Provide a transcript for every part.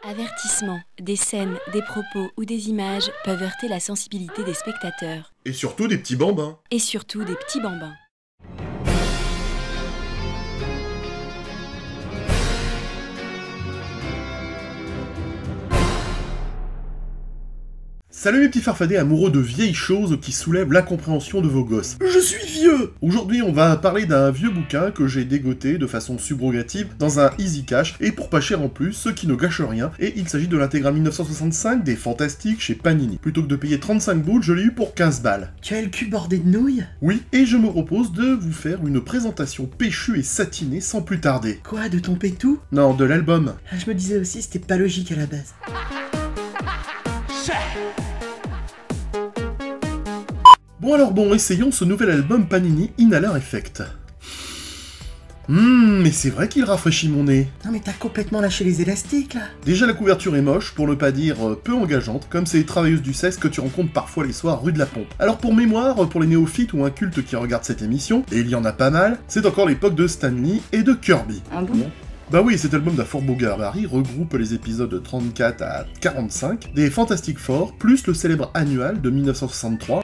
Avertissement. Des scènes, des propos ou des images peuvent heurter la sensibilité des spectateurs. Et surtout des petits bambins. Et surtout des petits bambins. Salut mes petits farfadets amoureux de vieilles choses qui soulèvent l'incompréhension de vos gosses. Je suis vieux! Aujourd'hui on va parler d'un vieux bouquin que j'ai dégoté de façon subrogative dans un easy cash et pour pas cher en plus, ce qui ne gâche rien, et il s'agit de l'intégrale 1965 des Fantastiques chez Panini. Plutôt que de payer 35 boules, je l'ai eu pour 15 balles. Tu as le cul bordé de nouilles? Oui, et je me propose de vous faire une présentation péchue et satinée sans plus tarder. Quoi, de ton pétou? Non, de l'album. Ah, je me disais aussi, c'était pas logique à la base. Bon, essayons ce nouvel album Panini Inhaler Effect. Mais c'est vrai qu'il rafraîchit mon nez. Non mais t'as complètement lâché les élastiques là. Déjà la couverture est moche, pour ne pas dire peu engageante, comme ces travailleuses du sexe que tu rencontres parfois les soirs rue de la Pompe. Alors pour mémoire, pour les néophytes ou incultes qui regardent cette émission, et il y en a pas mal, c'est encore l'époque de Stan Lee et de Kirby. Ah bon? Bah oui, cet album d'un fort beau gabarit regroupe les épisodes de 34 à 45 des Fantastic Four, plus le célèbre annual de 1963.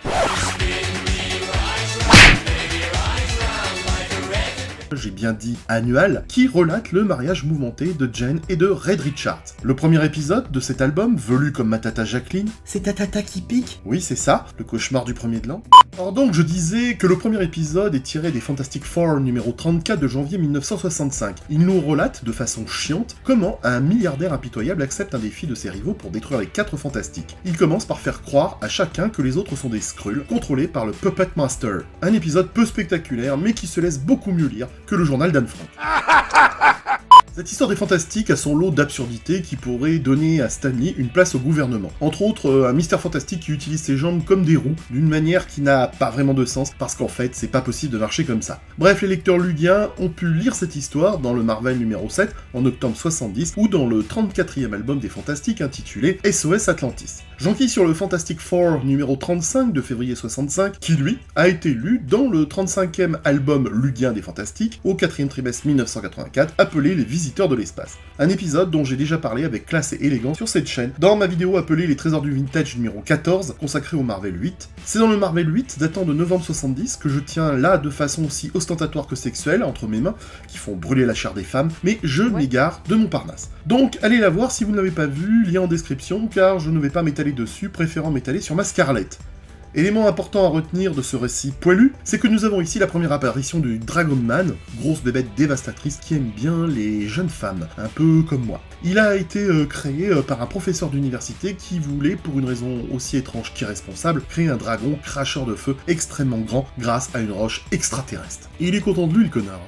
J'ai bien dit annual, qui relate le mariage mouvementé de Jane et de Red Richards. Le premier épisode de cet album, velu comme ma tata Jacqueline. C'est ta tata qui pique? Oui, c'est ça, le cauchemar du premier de l'an. Alors donc, je disais que le premier épisode est tiré des Fantastic Four numéro 34 de janvier 1965. Il nous relate, de façon chiante, comment un milliardaire impitoyable accepte un défi de ses rivaux pour détruire les 4 Fantastiques. Il commence par faire croire à chacun que les autres sont des Skrulls, contrôlés par le Puppet Master. Un épisode peu spectaculaire, mais qui se laisse beaucoup mieux lire que le journal d'Anne Frank. Cette histoire des Fantastiques a son lot d'absurdités qui pourrait donner à Stan Lee une place au gouvernement. Entre autres, un Mystère Fantastique qui utilise ses jambes comme des roues, d'une manière qui n'a pas vraiment de sens, parce qu'en fait, c'est pas possible de marcher comme ça. Bref, les lecteurs ludiens ont pu lire cette histoire dans le Marvel numéro 7, en octobre 70, ou dans le 34e album des Fantastiques intitulé SOS Atlantis. J'enquille sur le Fantastic Four numéro 35 de février 65, qui lui, a été lu dans le 35e album ludien des Fantastiques, au 4e trimestre 1984, appelé Les Visiteurs de l'espace. Un épisode dont j'ai déjà parlé avec classe et élégance sur cette chaîne, dans ma vidéo appelée Les Trésors du Vintage numéro 14, consacrée au Marvel 8. C'est dans le Marvel 8, datant de novembre 70, que je tiens là de façon aussi ostentatoire que sexuelle, entre mes mains, qui font brûler la chair des femmes, mais je m'égare de Montparnasse. Donc allez la voir si vous ne l'avez pas vu, lien en description, car je ne vais pas m'étaler dessus, préférant m'étaler sur ma Scarlett. Élément important à retenir de ce récit poilu, c'est que nous avons ici la première apparition du Dragon Man, grosse bébête dévastatrice qui aime bien les jeunes femmes, un peu comme moi. Il a été créé par un professeur d'université qui voulait, pour une raison aussi étrange qu'irresponsable, créer un dragon cracheur de feu extrêmement grand grâce à une roche extraterrestre. Et il est content de lui, le connard.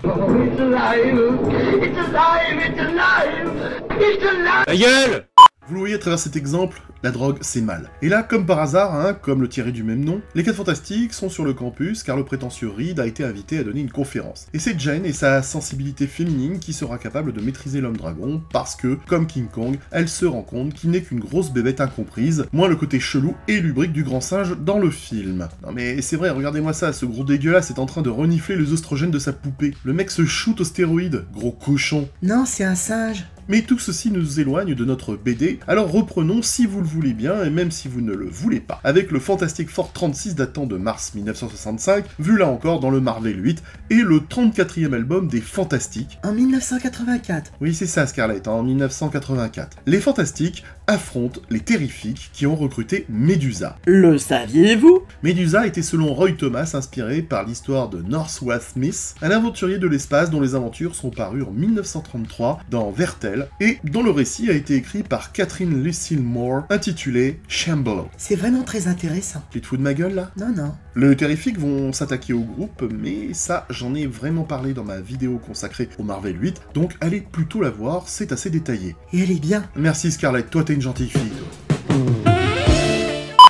Ta gueule! Vous le voyez à travers cet exemple, la drogue c'est mal. Et là, comme par hasard, comme le Thierry du même nom, les 4 Fantastiques sont sur le campus car le prétentieux Reed a été invité à donner une conférence. Et c'est Jane et sa sensibilité féminine qui sera capable de maîtriser l'homme-dragon parce que, comme King Kong, elle se rend compte qu'il n'est qu'une grosse bébête incomprise, moins le côté chelou et lubrique du grand singe dans le film. Non mais c'est vrai, regardez-moi ça, ce gros dégueulasse est en train de renifler les oestrogènes de sa poupée. Le mec se shoot aux stéroïdes, gros cochon. Non, c'est un singe. Mais tout ceci nous éloigne de notre BD, alors reprenons si vous le voulez bien, et même si vous ne le voulez pas, avec le Fantastic Four 36 datant de mars 1965, vu là encore dans le Marvel 8, et le 34e album des Fantastiques. En 1984. Oui, c'est ça Scarlett, en 1984. Les Fantastiques affrontent les Terrifiques qui ont recruté Medusa. Le saviez-vous? Medusa était selon Roy Thomas inspiré par l'histoire de Northwest Smith, un aventurier de l'espace dont les aventures sont parues en 1933 dans Vertel, et dont le récit a été écrit par Catherine Lucille Moore, intitulé Shambhala. C'est vraiment très intéressant. Tu te fous de ma gueule là? Non, non. Les Terrifiques vont s'attaquer au groupe, mais ça j'en ai vraiment parlé dans ma vidéo consacrée au Marvel 8, donc allez plutôt la voir, c'est assez détaillé. Et elle est bien. Merci Scarlett, toi t'es une gentille fille, toi.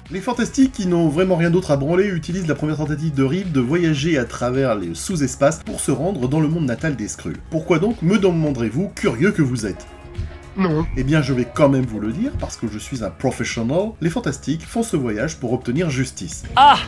Les Fantastiques, qui n'ont vraiment rien d'autre à branler, utilisent la première tentative de Reed de voyager à travers les sous-espaces pour se rendre dans le monde natal des Skrulls. Pourquoi donc, me demanderez-vous, curieux que vous êtes? Non. Eh bien, je vais quand même vous le dire, parce que je suis un professionnel, les Fantastiques font ce voyage pour obtenir justice. Ah!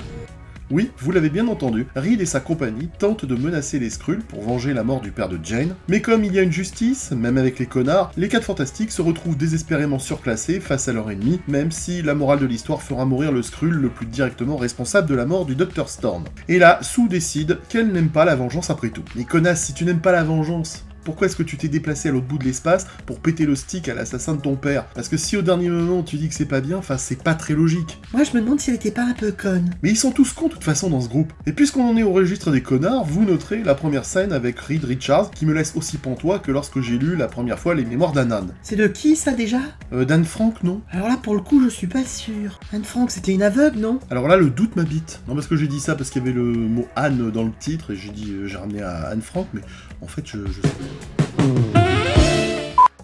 Oui, vous l'avez bien entendu, Reed et sa compagnie tentent de menacer les Skrulls pour venger la mort du père de Jane, mais comme il y a une justice, même avec les connards, les 4 Fantastiques se retrouvent désespérément surclassés face à leur ennemi, même si la morale de l'histoire fera mourir le Skrull le plus directement responsable de la mort du Dr. Storm. Et là, Sue décide qu'elle n'aime pas la vengeance après tout. Mais connasse, si tu n'aimes pas la vengeance, pourquoi est-ce que tu t'es déplacé à l'autre bout de l'espace pour péter le stick à l'assassin de ton père? Parce que si au dernier moment tu dis que c'est pas bien, c'est pas très logique. Moi, je me demande si elle était pas un peu conne. Mais ils sont tous cons de toute façon dans ce groupe. Et puisqu'on en est au registre des connards, vous noterez la première scène avec Reed Richards qui me laisse aussi pantois que lorsque j'ai lu la première fois les mémoires d'Annan. C'est de qui, ça, déjà? d'Anne Frank, non? Alors là, pour le coup, je suis pas sûr. Anne Frank, c'était une aveugle, non? Alors là, le doute m'habite. Non, parce que j'ai dit ça parce qu'il y avait le mot Anne dans le titre, et j'ai ramené à Anne Frank, mais en fait, je sais pas.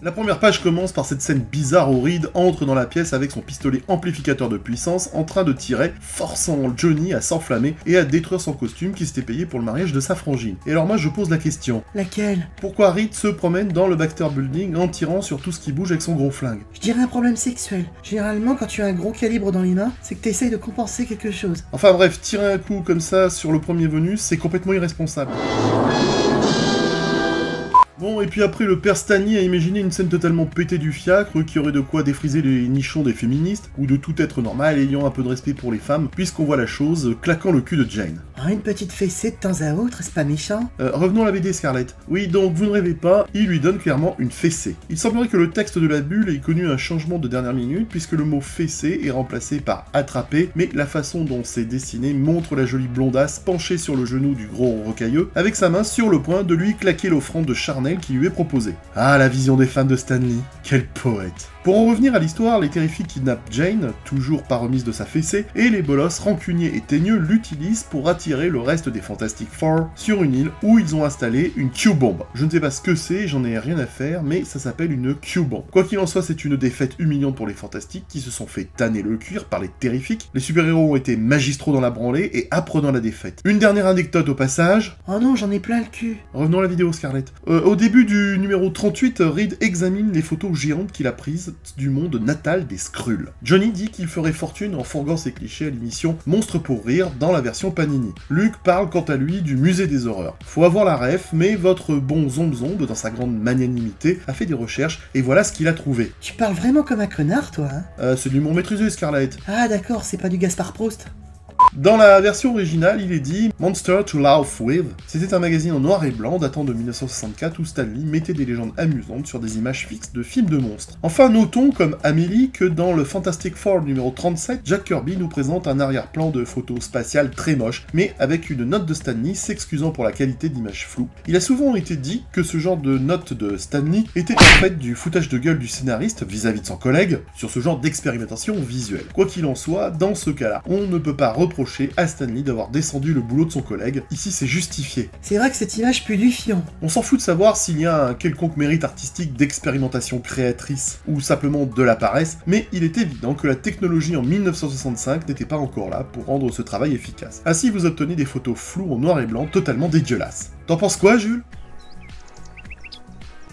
La première page commence par cette scène bizarre où Reed entre dans la pièce avec son pistolet amplificateur de puissance en train de tirer, forçant Johnny à s'enflammer et à détruire son costume qui s'était payé pour le mariage de sa frangine. Et alors moi je pose la question. Laquelle? Pourquoi Reed se promène dans le Baxter Building en tirant sur tout ce qui bouge avec son gros flingue? Je dirais un problème sexuel. Généralement, quand tu as un gros calibre dans les mains, c'est que t'essayes de compenser quelque chose. Enfin bref, tirer un coup comme ça sur le premier venu, c'est complètement irresponsable. Bon, et puis après, le père Stanley a imaginé une scène totalement pétée du fiacre qui aurait de quoi défriser les nichons des féministes, ou de tout être normal ayant un peu de respect pour les femmes, puisqu'on voit la chose claquant le cul de Jane. Oh, une petite fessée de temps à autre, c'est pas méchant? Revenons à la BD Scarlett. Oui, donc vous ne rêvez pas, il lui donne clairement une fessée. Il semblerait que le texte de la bulle ait connu un changement de dernière minute, puisque le mot fessée est remplacé par attraper, mais la façon dont c'est dessiné montre la jolie blondasse penchée sur le genou du gros rocailleux, avec sa main sur le point de lui claquer l'offrande de charnel qui lui est proposée. Ah, la vision des fans de Stanley, quel poète. Pour en revenir à l'histoire, les terrifiques kidnappent Jane, toujours pas remise de sa fessée, et les bolosses rancuniers et teigneux l'utilisent pour attirer le reste des Fantastic Four sur une île où ils ont installé une Q-bombe. Je ne sais pas ce que c'est, j'en ai rien à faire, mais ça s'appelle une Q-bombe. Quoi qu'il en soit, c'est une défaite humiliante pour les Fantastiques qui se sont fait tanner le cuir par les terrifiques. Les super-héros ont été magistraux dans la branlée et apprenant la défaite. Une dernière anecdote au passage. Oh non, j'en ai plein le cul. Revenons à la vidéo, Scarlett. Au début du numéro 38, Reed examine les photos géantes qu'il a prises du monde natal des Skrulls. Johnny dit qu'il ferait fortune en fourguant ses clichés à l'émission Monstre pour rire dans la version Panini. Luke parle quant à lui du musée des horreurs. Faut avoir la ref, mais votre bon Zomb dans sa grande magnanimité, a fait des recherches et voilà ce qu'il a trouvé. Tu parles vraiment comme un connard, toi, hein? C'est du l'humour maîtrisé, Scarlett. Ah d'accord, c'est pas du Gaspard Proust. Dans la version originale, il est dit « Monster to Laugh With ». C'était un magazine en noir et blanc datant de 1964 où Stanley mettait des légendes amusantes sur des images fixes de films de monstres. Enfin, notons, comme Amélie, que dans le Fantastic Four numéro 37, Jack Kirby nous présente un arrière-plan de photos spatiales très moche, mais avec une note de Stanley s'excusant pour la qualité d'images floues. Il a souvent été dit que ce genre de note de Stanley était en fait du foutage de gueule du scénariste vis-à-vis de son collègue sur ce genre d'expérimentation visuelle. Quoi qu'il en soit, dans ce cas-là, on ne peut pas reprocher à Stanley d'avoir descendu le boulot de son collègue. Ici, c'est justifié. C'est vrai que cette image pue du fion. On s'en fout de savoir s'il y a un quelconque mérite artistique d'expérimentation créatrice ou simplement de la paresse, mais il est évident que la technologie en 1965 n'était pas encore là pour rendre ce travail efficace. Ainsi, vous obtenez des photos floues en noir et blanc totalement dégueulasses. T'en penses quoi, Jules?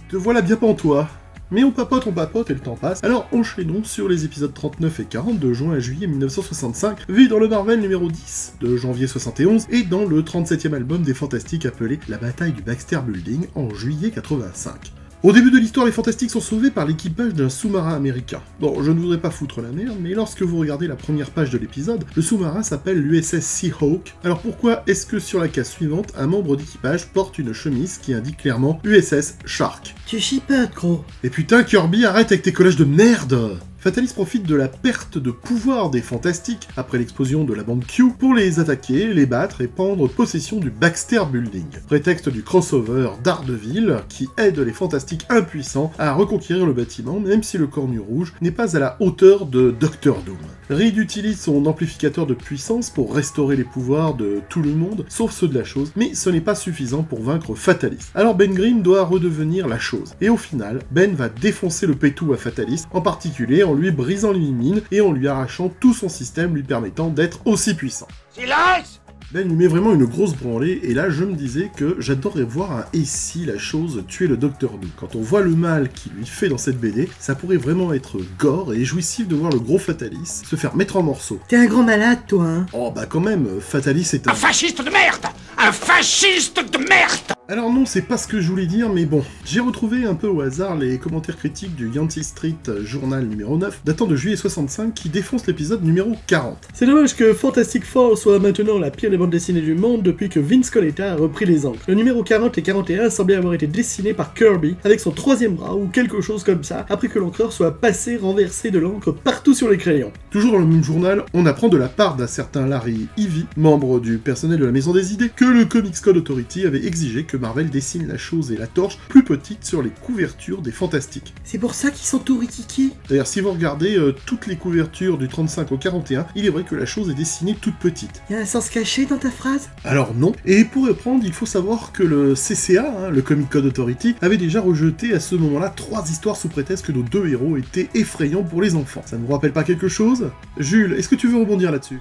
Te voilà bien pantois. Mais on papote et le temps passe, alors enchaînons sur les épisodes 39 et 40 de juin à juillet 1965, vus dans le Marvel numéro 10 de janvier 71, et dans le 37e album des Fantastiques appelé La bataille du Baxter Building en juillet 85. Au début de l'histoire, les Fantastiques sont sauvés par l'équipage d'un sous-marin américain. Bon, je ne voudrais pas foutre la merde, mais lorsque vous regardez la première page de l'épisode, le sous-marin s'appelle l'USS Seahawk. Alors pourquoi est-ce que sur la case suivante, un membre d'équipage porte une chemise qui indique clairement USS Shark? Tu chipotes, gros. Et putain, Kirby, arrête avec tes collages de merde! Fatalis profite de la perte de pouvoir des Fantastiques après l'explosion de la bande Q pour les attaquer, les battre et prendre possession du Baxter Building. Prétexte du crossover Daredevil qui aide les Fantastiques impuissants à reconquérir le bâtiment même si le cornu rouge n'est pas à la hauteur de Dr. Doom. Reed utilise son amplificateur de puissance pour restaurer les pouvoirs de tout le monde, sauf ceux de la chose, mais ce n'est pas suffisant pour vaincre Fatalis. Alors Ben Grimm doit redevenir la chose. Et au final, Ben va défoncer le pétou à Fatalis, en particulier en lui brisant les mines et en lui arrachant tout son système lui permettant d'être aussi puissant. Silence! Là, il lui met vraiment une grosse branlée, et là, je me disais que j'adorerais voir un « et si la chose tuait le Docteur Doom ». Quand on voit le mal qu'il lui fait dans cette BD, ça pourrait vraiment être gore et jouissif de voir le gros Fatalis se faire mettre en morceaux. T'es un grand malade, toi, hein. Oh bah quand même, Fatalis est Un fasciste de merde! Un fasciste de merde! Alors non, c'est pas ce que je voulais dire, mais bon, j'ai retrouvé un peu au hasard les commentaires critiques du Yancey Street Journal numéro 9, datant de juillet 65, qui défonce l'épisode numéro 40. C'est dommage que Fantastic Four soit maintenant la pire des bandes dessinées du monde depuis que Vince Coletta a repris les encres. Le numéro 40 et 41 semblaient avoir été dessinés par Kirby, avec son troisième bras ou quelque chose comme ça, après que l'encreur soit passé renversé de l'encre partout sur les crayons. Toujours dans le même journal, on apprend de la part d'un certain Larry Ivy, membre du personnel de la Maison des Idées, que le Comics Code Authority avait exigé que Marvel dessine la chose et la torche plus petites sur les couvertures des Fantastiques. C'est pour ça qu'ils sont tout rikiki. D'ailleurs, si vous regardez toutes les couvertures du 35 au 41, il est vrai que la chose est dessinée toute petite. Y a un sens caché dans ta phrase? Alors non, et pour reprendre, il faut savoir que le CCA, le Comic Code Authority, avait déjà rejeté à ce moment-là 3 histoires sous prétexte que nos 2 héros étaient effrayants pour les enfants. Ça ne vous rappelle pas quelque chose? Jules, est-ce que tu veux rebondir là-dessus?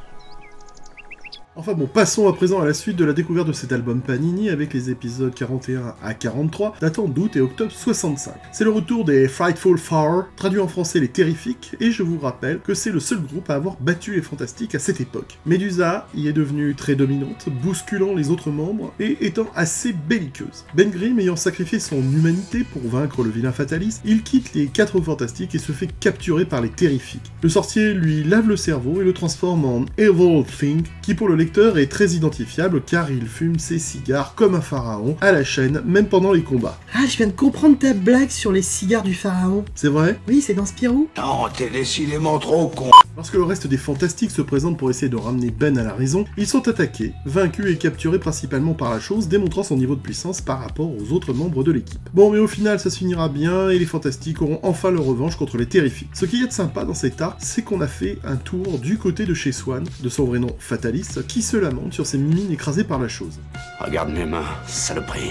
Enfin bon, passons à présent à la suite de la découverte de cet album Panini avec les épisodes 41 à 43, datant d'août et octobre 65. C'est le retour des Frightful Four, traduit en français les Terrifiques, et je vous rappelle que c'est le seul groupe à avoir battu les Fantastiques à cette époque. Medusa y est devenue très dominante, bousculant les autres membres et étant assez belliqueuse. Ben Grimm ayant sacrifié son humanité pour vaincre le vilain Fatalis, il quitte les 4 Fantastiques et se fait capturer par les Terrifiques. Le sorcier lui lave le cerveau et le transforme en Evil Thing, qui pour le lecteur est très identifiable car il fume ses cigares comme un pharaon à la chaîne, même pendant les combats. Ah, je viens de comprendre ta blague sur les cigares du pharaon. C'est vrai? Oui, c'est dans Spirou. Non, t'es décidément trop con. Lorsque le reste des Fantastiques se présente pour essayer de ramener Ben à la raison, ils sont attaqués, vaincus et capturés principalement par la chose, démontrant son niveau de puissance par rapport aux autres membres de l'équipe. Bon, mais au final, ça se finira bien et les Fantastiques auront enfin leur revanche contre les Terrifiques. Ce qui est de sympa dans cet art, c'est qu'on a fait un tour du côté de chez Swan, de son vrai nom Fatalis, qui se lamente sur ses mimines écrasées par la chose. Regarde mes mains, saloperie.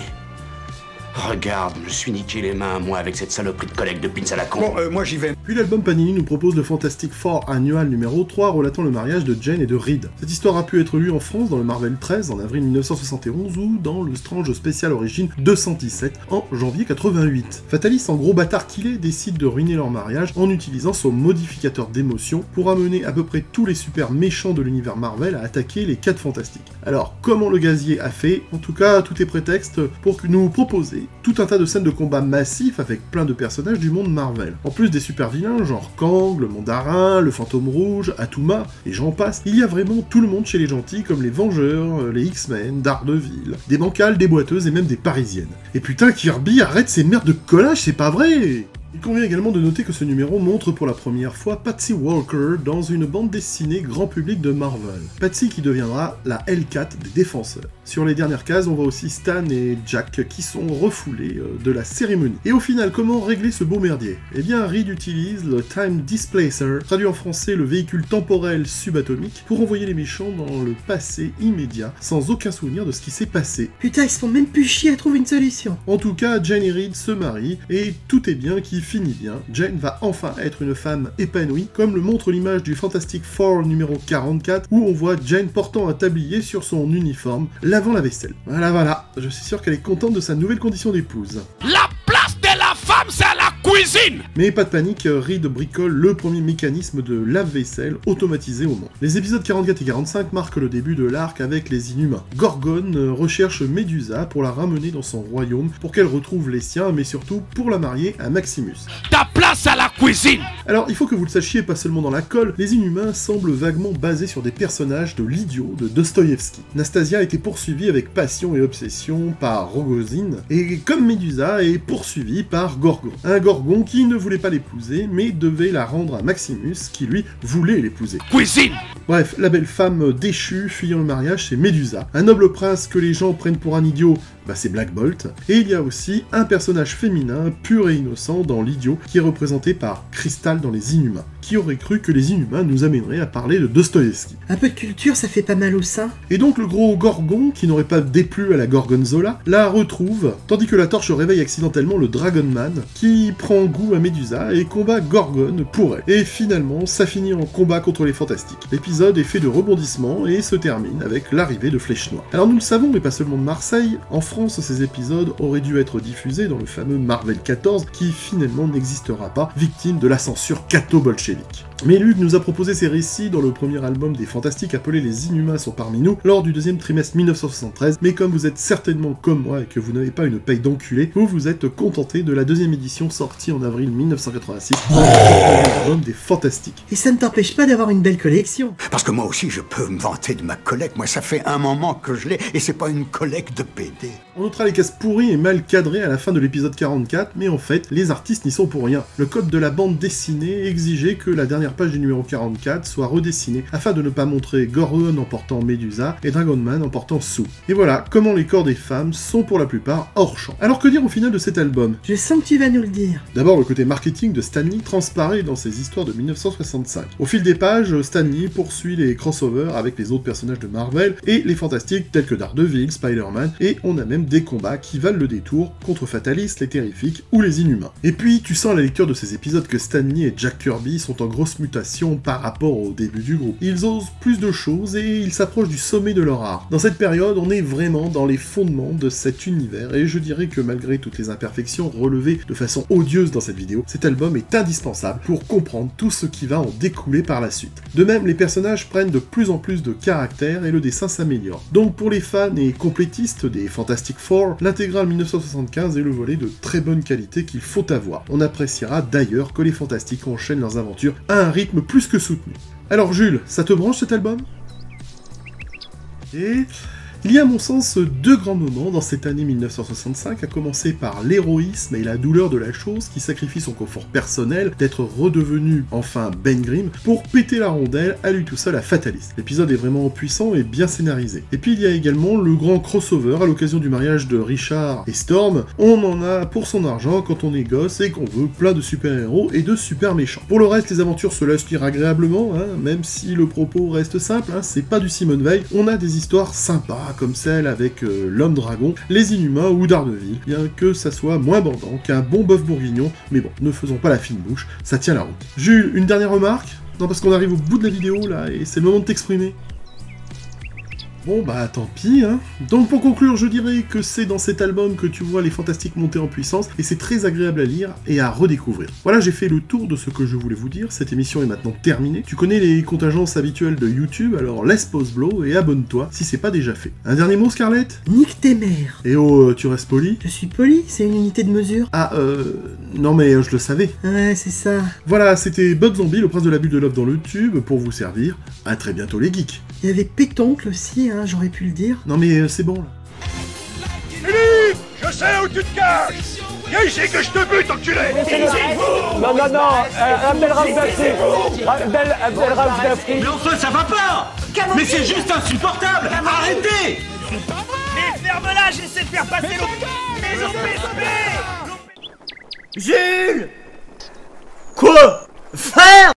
Regarde, je suis niqué les mains, moi, avec cette saloperie de collègue de pins à la con. Bon, moi j'y vais. Puis l'album Panini nous propose le Fantastic Four annual numéro 3 relatant le mariage de Jane et de Reed. Cette histoire a pu être lue en France dans le Marvel 13 en avril 1971 ou dans le Strange Special Origin 217 en janvier 88. Fatalis, en gros bâtard qu'il est, décide de ruiner leur mariage en utilisant son modificateur d'émotion pour amener à peu près tous les super méchants de l'univers Marvel à attaquer les 4 Fantastiques. Alors, comment le gazier a fait? En tout cas, tout est prétexte pour nous proposer tout un tas de scènes de combat massifs avec plein de personnages du monde Marvel. En plus des super vilains, genre Kang, le Mandarin, le Fantôme Rouge, Atuma, et j'en passe, il y a vraiment tout le monde chez les gentils comme les Vengeurs, les X-Men, Daredevil, des bancales, des boiteuses et même des parisiennes. Et putain, Kirby, arrête ces merdes de collage, c'est pas vrai! Il convient également de noter que ce numéro montre pour la première fois Patsy Walker dans une bande dessinée grand public de Marvel. Patsy qui deviendra la Hellcat des défenseurs. Sur les dernières cases, on voit aussi Stan et Jack qui sont refoulés de la cérémonie. Et au final, comment régler ce beau merdier? Eh bien, Reed utilise le Time Displacer, traduit en français le véhicule temporel subatomique, pour envoyer les méchants dans le passé immédiat, sans aucun souvenir de ce qui s'est passé. Putain, ils se font même plus chier à trouver une solution. En tout cas, Jane et Reed se marient, et tout est bien qui finit bien. Jane va enfin être une femme épanouie, comme le montre l'image du Fantastic Four numéro 44, où on voit Jane portant un tablier sur son uniforme, lavant la vaisselle. Voilà, je suis sûr qu'elle est contente de sa nouvelle condition d'épouse. La place de la femme, c'est à la cuisine. Mais pas de panique, Reed bricole le premier mécanisme de lave-vaisselle automatisé au monde. Les épisodes 44 et 45 marquent le début de l'arc avec les Inhumains. Gorgon recherche Medusa pour la ramener dans son royaume, pour qu'elle retrouve les siens, mais surtout pour la marier à Maximus. Ta place à la cuisine. Alors, il faut que vous le sachiez, pas seulement dans la colle, les Inhumains semblent vaguement basés sur des personnages de l'idiot de Dostoïevski. Nastasia a été poursuivie avec passion et obsession par Rogozine, et comme Medusa est poursuivie par Gorgon. Un Gorgon qui ne voulait pas l'épouser, mais devait la rendre à Maximus, qui lui voulait l'épouser. Cuisine. Bref, la belle femme déchue fuyant le mariage, c'est Medusa. Un noble prince que les gens prennent pour un idiot, c'est Black Bolt. Et il y a aussi un personnage féminin, pur et innocent dans l'idiot, qui est représenté par Crystal dans les Inhumains. Qui aurait cru que les Inhumains nous amèneraient à parler de Dostoïevski? Un peu de culture, ça fait pas mal au sein. Et donc le gros Gorgon, qui n'aurait pas déplu à la Gorgonzola, la retrouve, tandis que la torche réveille accidentellement le Dragon Man, qui prend goût à Médusa et combat Gorgone pour elle. Et finalement, ça finit en combat contre les Fantastiques. L'épisode est fait de rebondissements et se termine avec l'arrivée de Flèche Noire. Alors nous le savons, mais pas seulement de Marseille, en France, ces épisodes auraient dû être diffusés dans le fameux Marvel 14, qui finalement n'existera pas, victime de la censure catho-bolchevique. Mais Luc nous a proposé ces récits dans le premier album des Fantastiques appelé Les Inhumains sont parmi nous, lors du deuxième trimestre 1973, mais comme vous êtes certainement comme moi et que vous n'avez pas une paye d'enculé, vous vous êtes contenté de la deuxième édition sortie en avril 1986, l'album des Fantastiques. Et ça ne t'empêche pas d'avoir une belle collection. Parce que moi aussi, je peux me vanter de ma collecte. Moi, ça fait un moment que je l'ai, et c'est pas une collecte de PD. On notera les cases pourries et mal cadrées à la fin de l'épisode 44, mais en fait, les artistes n'y sont pour rien. Le code de la bande dessinée exigeait que la dernière page du numéro 44 soit redessinée, afin de ne pas montrer Gorgon en portant Médusa et Dragon Man en portant Sue. Et voilà comment les corps des femmes sont pour la plupart hors champ. Alors que dire au final de cet album? Je sens que tu vas nous le dire. D'abord, le côté marketing de Stan Lee transparaît dans ses histoires de 1965. Au fil des pages, Stan Lee poursuit les crossovers avec les autres personnages de Marvel et les Fantastiques tels que Daredevil, Spider-Man, et on a même des combats qui valent le détour contre Fatalis, les Terrifiques ou les Inhumains. Et puis, tu sens à la lecture de ces épisodes que Stan Lee et Jack Kirby sont en grosse mutation par rapport au début du groupe. Ils osent plus de choses et ils s'approchent du sommet de leur art. Dans cette période, on est vraiment dans les fondements de cet univers et je dirais que malgré toutes les imperfections relevées de façon odieuse dans cette vidéo, cet album est indispensable pour comprendre tout ce qui va en découler par la suite. De même, les personnages prennent de plus en plus de caractère et le dessin s'améliore. Donc pour les fans et complétistes des Fantastic Four, l'intégrale 1975 est le volet de très bonne qualité qu'il faut avoir. On appréciera d'ailleurs que les Fantastiques enchaînent leurs aventures à un rythme plus que soutenu. Alors Jules, ça te branche cet album? Et il y a à mon sens deux grands moments dans cette année 1965, à commencer par l'héroïsme et la douleur de la chose qui sacrifie son confort personnel d'être redevenu enfin Ben Grimm pour péter la rondelle à lui tout seul à Fatalis. L'épisode est vraiment puissant et bien scénarisé. Et puis il y a également le grand crossover à l'occasion du mariage de Richard et Storm. On en a pour son argent quand on est gosse et qu'on veut plein de super-héros et de super méchants. Pour le reste, les aventures se laissent lire agréablement, même si le propos reste simple, c'est pas du Simone Veil. On a des histoires sympas, comme celle avec l'homme-dragon, les Inhumains ou Daredevil, bien que ça soit moins bandant qu'un bon bœuf bourguignon, mais bon, ne faisons pas la fine bouche, ça tient la route. Jules, une dernière remarque? Non, parce qu'on arrive au bout de la vidéo, là, et c'est le moment de t'exprimer. Bon bah tant pis, Donc pour conclure, je dirais que c'est dans cet album que tu vois les Fantastiques monter en puissance, et c'est très agréable à lire et à redécouvrir. Voilà, j'ai fait le tour de ce que je voulais vous dire, cette émission est maintenant terminée. Tu connais les contingences habituelles de YouTube, alors laisse pause blow et abonne-toi si c'est pas déjà fait. Un dernier mot, Scarlett? Nique tes mères. Et oh, tu restes poli? Je suis poli, c'est une unité de mesure. Ah, non mais je le savais. Ouais, c'est ça. Voilà, c'était Bob Zombie, le prince de la bulle de love dans le tube, pour vous servir. À très bientôt les geeks. Il y avait Pétoncle aussi, j'aurais pu le dire. Non mais c'est bon là. Philippe, je sais où tu te caches. Viens ici que je te bute, enculé. Non, Abdel Raouf. Mais enfin, ça va pas. Mais c'est juste insupportable. Arrêtez. Mais ferme-la, j'essaie de faire passer l'eau. Mais OPSP. Jules. Quoi? Frère.